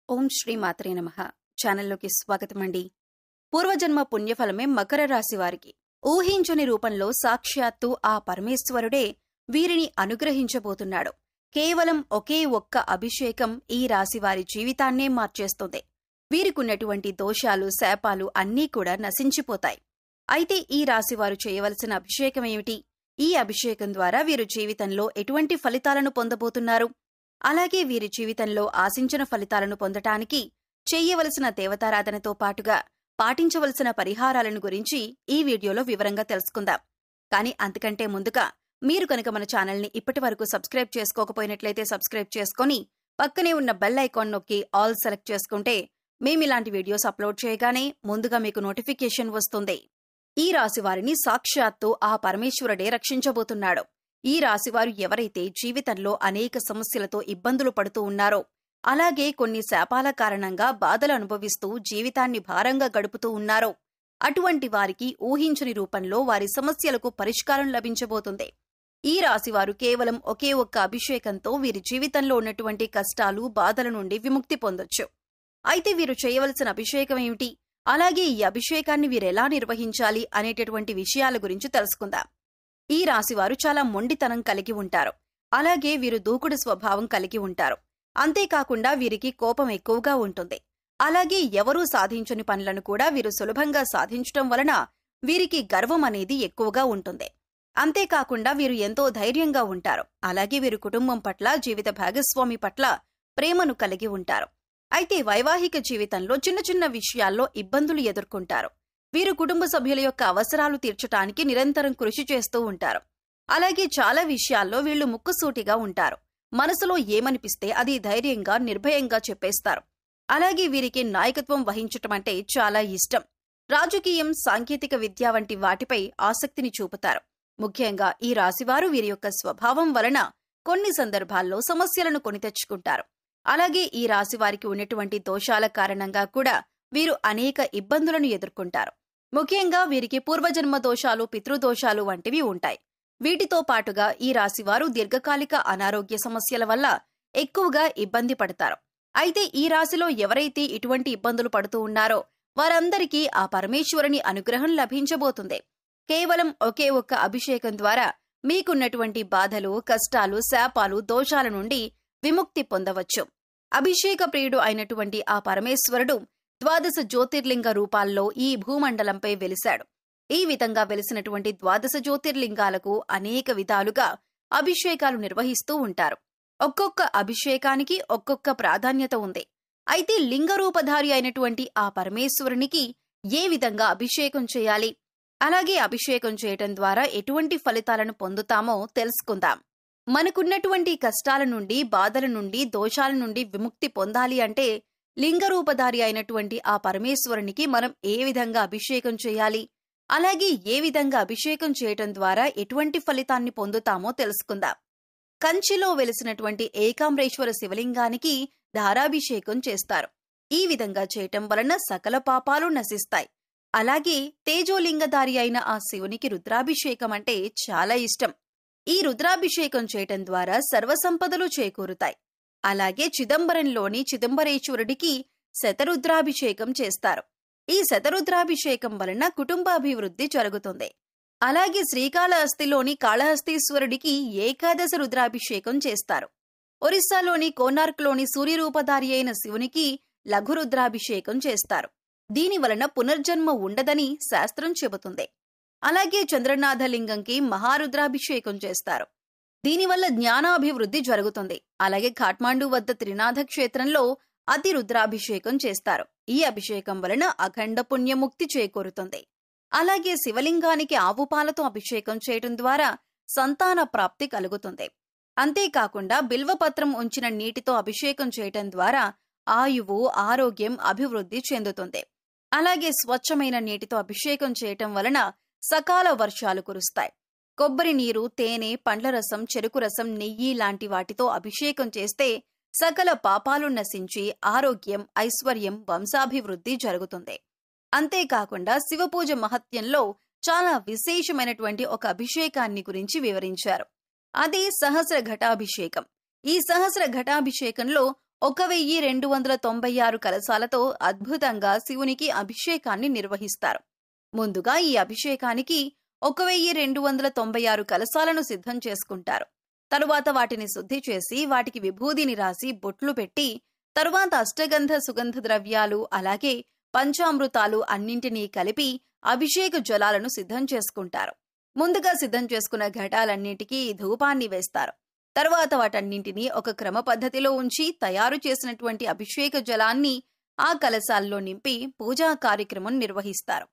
ఓం శ్రీ మాత్రే నమః. ఛానల్లోకి స్వాగతమండి. పూర్వజన్మ పుణ్యఫలమే మకర రాశి వారికి ఊహించని రూపంలో సాక్షాత్తు ఆ పరమేశ్వరుడే వీరిని అనుగ్రహించబోతున్నాడు. కేవలం ఒకే ఒక్క అభిషేకం ఈ రాశివారి జీవితాన్నే మార్చేస్తుంది. వీరికున్నటువంటి దోషాలు, శాపాలు అన్నీ కూడా నశించిపోతాయి. అయితే ఈ రాశివారు చేయవలసిన అభిషేకం ఏమిటి? ఈ అభిషేకం ద్వారా వీరు జీవితంలో ఎటువంటి ఫలితాలను పొందబోతున్నారు? అలాగే వీరి జీవితంలో ఆశించిన ఫలితాలను పొందటానికి చెయ్యవలసిన దేవతారాధనతో పాటుగా పాటించవలసిన పరిహారాలను గురించి ఈ వీడియోలో వివరంగా తెలుసుకుందాం. కానీ అంతకంటే ముందుగా మీరు కనుక మన ఛానల్ని ఇప్పటి వరకు సబ్స్క్రైబ్ చేసుకోకపోయినట్లయితే సబ్స్క్రైబ్ చేసుకుని పక్కనే ఉన్న బెల్ ఐకాన్ నొక్కి ఆల్ సెలెక్ట్ చేసుకుంటే మేమిలాంటి వీడియోస్ అప్లోడ్ చేయగానే ముందుగా మీకు నోటిఫికేషన్ వస్తుంది. ఈ రాశి వారిని సాక్షాత్తు ఆ పరమేశ్వరుడే రక్షించబోతున్నాడు. ఈ రాశివారు ఎవరైతే జీవితంలో అనేక సమస్యలతో ఇబ్బందులు పడుతూ ఉన్నారో, అలాగే కొన్ని శాపాల కారణంగా బాధలు అనుభవిస్తూ జీవితాన్ని భారంగా గడుపుతూ ఉన్నారో, అటువంటి వారికి ఊహించని రూపంలో వారి సమస్యలకు పరిష్కారం లభించబోతుంది. ఈ రాశివారు కేవలం ఒకే ఒక్క అభిషేకంతో వీరి జీవితంలో ఉన్నటువంటి కష్టాలు, బాధల నుండి విముక్తి పొందొచ్చు. అయితే వీరు చేయవలసిన అభిషేకం ఏమిటి? అలాగే ఈ అభిషేకాన్ని వీరెలా నిర్వహించాలి అనేటటువంటి విషయాల గురించి తెలుసుకుందాం. ఈ రాశివారు చాలా మొండితనం కలిగి ఉంటారు. అలాగే వీరు దూకుడు స్వభావం కలిగి ఉంటారు. అంతేకాకుండా వీరికి కోపం ఎక్కువగా ఉంటుంది. అలాగే ఎవరూ సాధించని పనులను కూడా వీరు సులభంగా సాధించటం వలన వీరికి గర్వం అనేది ఎక్కువగా ఉంటుంది. అంతేకాకుండా వీరు ఎంతో ధైర్యంగా ఉంటారు. అలాగే వీరు కుటుంబం పట్ల, జీవిత భాగస్వామి పట్ల ప్రేమను కలిగి ఉంటారు. అయితే వైవాహిక జీవితంలో చిన్న చిన్న విషయాల్లో ఇబ్బందులు ఎదుర్కొంటారు. వీరు కుటుంబ సభ్యుల యొక్క అవసరాలు తీర్చటానికి నిరంతరం కృషి చేస్తూ ఉంటారు. అలాగే చాలా విషయాల్లో వీళ్లు ముక్కుసూటిగా ఉంటారు. మనసులో ఏమనిపిస్తే అది ధైర్యంగా, నిర్భయంగా చెప్పేస్తారు. అలాగే వీరికి నాయకత్వం వహించటం అంటే చాలా ఇష్టం. రాజకీయం, సాంకేతిక విద్య వంటి వాటిపై ఆసక్తిని చూపుతారు. ముఖ్యంగా ఈ రాశివారు వీరి యొక్క స్వభావం వలన కొన్ని సందర్భాల్లో సమస్యలను కొని తెచ్చుకుంటారు. అలాగే ఈ రాశివారికి ఉన్నటువంటి దోషాల కారణంగా కూడా వీరు అనేక ఇబ్బందులను ఎదుర్కొంటారు. ముఖ్యంగా వీరికి పూర్వజన్మ దోషాలు, పితృదోషాలు వంటివి ఉంటాయి. వీటితో పాటుగా ఈ రాశివారు దీర్ఘకాలిక అనారోగ్య సమస్యల వల్ల ఎక్కువగా ఇబ్బంది పడతారు. అయితే ఈ రాశిలో ఎవరైతే ఇటువంటి ఇబ్బందులు పడుతూ ఉన్నారో వారందరికీ ఆ పరమేశ్వరుని అనుగ్రహం లభించబోతుంది. కేవలం ఒకే ఒక్క అభిషేకం ద్వారా మీకున్నటువంటి బాధలు, కష్టాలు, శాపాలు, దోషాల నుండి విముక్తి పొందవచ్చు. అభిషేక ప్రియుడు అయినటువంటి ఆ పరమేశ్వరుడు 12 జ్యోతిర్లింగ రూపాల్లో ఈ భూమండలంపై వెలిశాడు. ఈ విధంగా వెలిసినటువంటి 12 జ్యోతిర్లింగాలకు అనేక విధాలుగా అభిషేకాలు నిర్వహిస్తూ ఉంటారు. ఒక్కొక్క అభిషేకానికి ఒక్కొక్క ప్రాధాన్యత ఉంది. అయితే లింగరూపధారి అయినటువంటి ఆ పరమేశ్వరునికి ఏ విధంగా అభిషేకం చేయాలి, అలాగే అభిషేకం చేయటం ద్వారా ఎటువంటి ఫలితాలను పొందుతామో తెలుసుకుందాం. మనకున్నటువంటి కష్టాల నుండి, బాధల నుండి, దోషాల నుండి విముక్తి పొందాలి అంటే లింగరూపధారి అయినటువంటి ఆ పరమేశ్వరునికి మనం ఏ విధంగా అభిషేకం చేయాలి, అలాగే ఏ విధంగా అభిషేకం చేయటం ద్వారా ఎటువంటి ఫలితాన్ని పొందుతామో తెలుసుకుందాం. కంచిలో వెలిసినటువంటి ఏకాంబరేశ్వర శివలింగానికి ధారాభిషేకం చేస్తారు. ఈ విధంగా చేయటం వలన సకల పాపాలు నశిస్తాయి. అలాగే తేజోలింగధారి అయిన ఆ శివునికి రుద్రాభిషేకం అంటే చాలా ఇష్టం. ఈ రుద్రాభిషేకం చేయటం ద్వారా సర్వసంపదలు చేకూరుతాయి. అలాగే చిదంబరంలోని చిదంబరేశ్వరుడికి శతరుద్రాభిషేకం చేస్తారు. ఈ శతరుద్రాభిషేకం వలన కుటుంబాభివృద్ధి జరుగుతుంది. అలాగే శ్రీకాళహస్తిలోని కాళహస్తీశ్వరుడికి ఏకాదశ రుద్రాభిషేకం చేస్తారు. ఒరిస్సాలోని కోనార్క్లోని సూర్యరూపధారి అయిన శివునికి లఘు రుద్రాభిషేకం చేస్తారు. దీని వలన పునర్జన్మ ఉండదని శాస్త్రం చెబుతుంది. అలాగే చంద్రనాథలింగంకి మహారుద్రాభిషేకం చేస్తారు. దీనివల్ల జ్ఞానాభివృద్ధి జరుగుతుంది. అలాగే ఖాట్మాండు వద్ద త్రినాథ క్షేత్రంలో అతి రుద్రాభిషేకం చేస్తారు. ఈ అభిషేకం వలన అఖండ పుణ్యముక్తి చేకూరుతుంది. అలాగే శివలింగానికి ఆవు పాలతో అభిషేకం చేయటం ద్వారా సంతాన ప్రాప్తి కలుగుతుంది. అంతేకాకుండా బిల్వపత్రం ఉంచిన నీటితో అభిషేకం చేయటం ద్వారా ఆయువు, ఆరోగ్యం అభివృద్ధి చెందుతుంది. అలాగే స్వచ్ఛమైన నీటితో అభిషేకం చేయటం వలన సకాల వర్షాలు కురుస్తాయి. కొబ్బరి నీరు, తేనె, పండ్ల రసం, చెరుకు రసం, నెయ్యి లాంటి వాటితో అభిషేకం చేస్తే సకల పాపాలు నశించి ఆరోగ్యం, ఐశ్వర్యం, వంశాభివృద్ధి జరుగుతుంది. అంతేకాకుండా శివపూజ మహత్యంలో చాలా విశేషమైనటువంటి ఒక అభిషేకాన్ని గురించి వివరించారు. అదే సహస్ర ఘటాభిషేకం. ఈ సహస్ర ఘటాభిషేకంలో 1296 కలశాలతో అద్భుతంగా శివునికి అభిషేకాన్ని నిర్వహిస్తారు. ముందుగా ఈ అభిషేకానికి 1296 కలశాలను సిద్ధం చేసుకుంటారు. తరువాత వాటిని శుద్ధి చేసి వాటికి విభూదిని రాసి బొట్లు పెట్టి తరువాత అష్టగంధ సుగంధ ద్రవ్యాలు అలాగే పంచామృతాలు అన్నింటినీ కలిపి అభిషేక జలాలను సిద్ధం చేసుకుంటారు. ముందుగా సిద్ధం చేసుకున్న ఘటాలన్నింటికీ ధూపాన్ని వేస్తారు. తరువాత వాటన్నింటినీ ఒక క్రమ పద్ధతిలో ఉంచి తయారు చేసినటువంటి అభిషేక జలాన్ని ఆ కలశాల్లో నింపి పూజా కార్యక్రమం నిర్వహిస్తారు.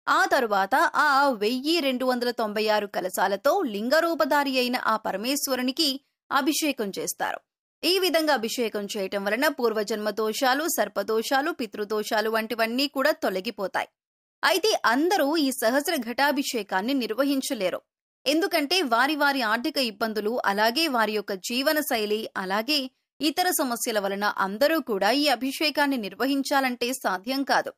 ఆ తరువాత ఆ 1296 కలశాలతో లింగరూపధారి అయిన ఆ పరమేశ్వరునికి అభిషేకం చేస్తారు. ఈ విధంగా అభిషేకం చేయటం వలన పూర్వజన్మ దోషాలు, సర్పదోషాలు, పితృదోషాలు వంటివన్నీ కూడా తొలగిపోతాయి. అయితే అందరూ ఈ సహస్ర ఘటాభిషేకాన్ని నిర్వహించలేరు. ఎందుకంటే వారి వారి ఆర్థిక ఇబ్బందులు, అలాగే వారి యొక్క జీవన శైలి, అలాగే ఇతర సమస్యల వలన అందరూ కూడా ఈ అభిషేకాన్ని నిర్వహించాలంటే సాధ్యం కాదు.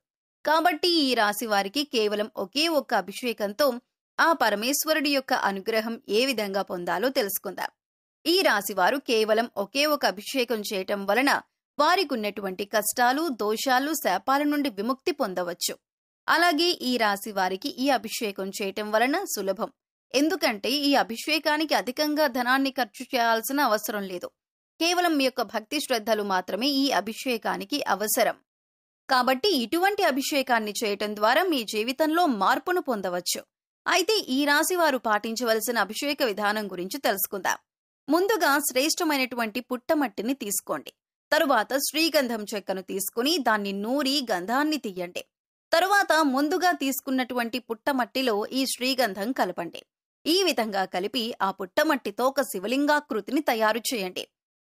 కాబట్టి ఈ రాశి వారికి కేవలం ఒకే ఒక్క అభిషేకంతో ఆ పరమేశ్వరుడి యొక్క అనుగ్రహం ఏ విధంగా పొందాలో తెలుసుకుందాం. ఈ రాశివారు కేవలం ఒకే ఒక అభిషేకం చేయటం వలన వారికున్నటువంటి కష్టాలు, దోషాలు, శాపాల నుండి విముక్తి పొందవచ్చు. అలాగే ఈ రాశి వారికి ఈ అభిషేకం చేయటం వలన సులభం. ఎందుకంటే ఈ అభిషేకానికి అధికంగా ధనాన్ని ఖర్చు చేయాల్సిన అవసరం లేదు. కేవలం మీ యొక్క భక్తి శ్రద్ధలు మాత్రమే ఈ అభిషేకానికి అవసరం. కాబట్టి ఇటువంటి అభిషేకాన్ని చేయటం ద్వారా మీ జీవితంలో మార్పును పొందవచ్చు. అయితే ఈ రాశి వారు పాటించవలసిన అభిషేక విధానం గురించి తెలుసుకుందాం. ముందుగా శ్రేష్టమైనటువంటి పుట్టమట్టిని తీసుకోండి. తరువాత శ్రీగంధం చెక్కను తీసుకుని దాన్ని నూరి గంధాన్ని తీయండి. తరువాత ముందుగా తీసుకున్నటువంటి పుట్టమట్టిలో ఈ శ్రీగంధం కలపండి. ఈ విధంగా కలిపి ఆ పుట్టమట్టితో ఒక శివలింగాకృతిని తయారు చేయండి.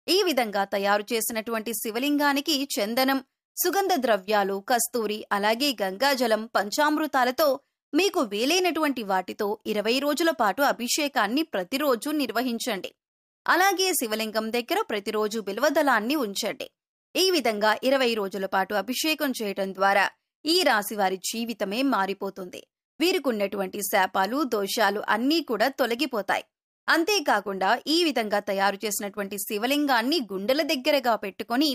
ఈ విధంగా తయారు చేసినటువంటి శివలింగానికి చందనం, సుగంధ ద్రవ్యాలు, కస్తూరి, అలాగే గంగాజలం, పంచామృతాలతో మీకు వీలైనటువంటి వాటితో 20 రోజుల పాటు అభిషేకాన్ని ప్రతిరోజు నిర్వహించండి. అలాగే శివలింగం దగ్గర ప్రతిరోజు బిల్వదళాన్ని ఉంచండి. ఈ విధంగా 20 రోజుల పాటు అభిషేకం చేయటం ద్వారా ఈ రాశి వారి జీవితమే మారిపోతుంది. వీరికున్నటువంటి శాపాలు, దోషాలు అన్నీ కూడా తొలగిపోతాయి. అంతేకాకుండా ఈ విధంగా తయారు చేసినటువంటి శివలింగాన్ని గుండెల దగ్గరగా పెట్టుకొని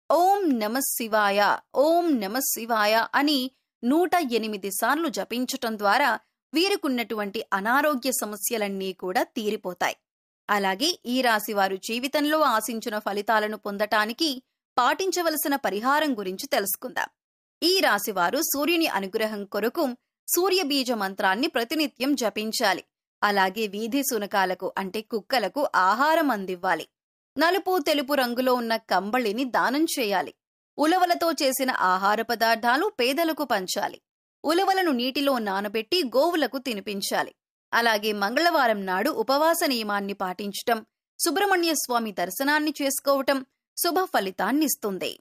ఓం నమః శివాయ, ఓం నమః శివాయ అని 108 సార్లు జపించటం ద్వారా వీరికున్నటువంటి అనారోగ్య సమస్యలన్నీ కూడా తీరిపోతాయి. అలాగే ఈ రాశి వారు జీవితంలో ఆశించిన ఫలితాలను పొందటానికి పాటించవలసిన పరిహారం గురించి తెలుసుకుందాం. ఈ రాశివారు సూర్యుని అనుగ్రహం కొరకు సూర్యబీజ మంత్రాన్ని ప్రతినిత్యం జపించాలి. అలాగే వీధి శునకాలకు అంటే కుక్కలకు ఆహారం అందివ్వాలి. నలుపు, తెలుపు రంగులో ఉన్న కంబళిని దానం చేయాలి. ఉలవలతో చేసిన ఆహార పదార్థాలు పేదలకు పంచాలి. ఉలవలను నీటిలో నానబెట్టి గోవులకు తినిపించాలి. అలాగే మంగళవారం నాడు ఉపవాస నియమాన్ని పాటించటం, సుబ్రహ్మణ్య స్వామి దర్శనాన్ని చేసుకోవటం శుభ ఫలితాన్నిస్తుంది.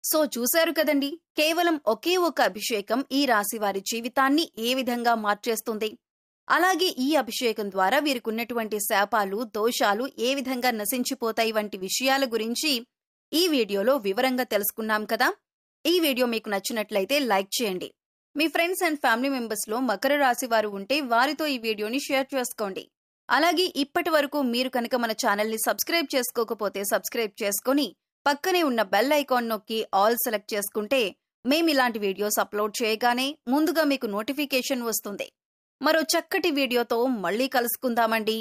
సో చూశారు కదండి, కేవలం ఒకే ఒక అభిషేకం ఈ రాశి వారి జీవితాన్ని ఏ విధంగా మార్చేస్తుంది. అలాగే ఈ అభిషేకం ద్వారా వీరికున్నటువంటి శాపాలు, దోషాలు ఏ విధంగా నశించిపోతాయి వంటి విషయాల గురించి ఈ వీడియోలో వివరంగా తెలుసుకున్నాం కదా. ఈ వీడియో మీకు నచ్చినట్లయితే లైక్ చేయండి. మీ ఫ్రెండ్స్ అండ్ ఫ్యామిలీ మెంబర్స్ లో మకర రాశి వారు ఉంటే వారితో ఈ వీడియోని షేర్ చేసుకోండి. అలాగే ఇప్పటి వరకు మీరు కనుక మన ఛానల్ ని సబ్స్క్రైబ్ చేసుకోకపోతే సబ్స్క్రైబ్ చేసుకుని పక్కనే ఉన్న బెల్ ఐకాన్ నొక్కి ఆల్ సెలెక్ట్ చేసుకుంటే మేమిలాంటి వీడియోస్ అప్లోడ్ చేయగానే ముందుగా మీకు నోటిఫికేషన్ వస్తుంది. మరో చక్కటి వీడియోతో మళ్ళీ కలుసుకుందామండి.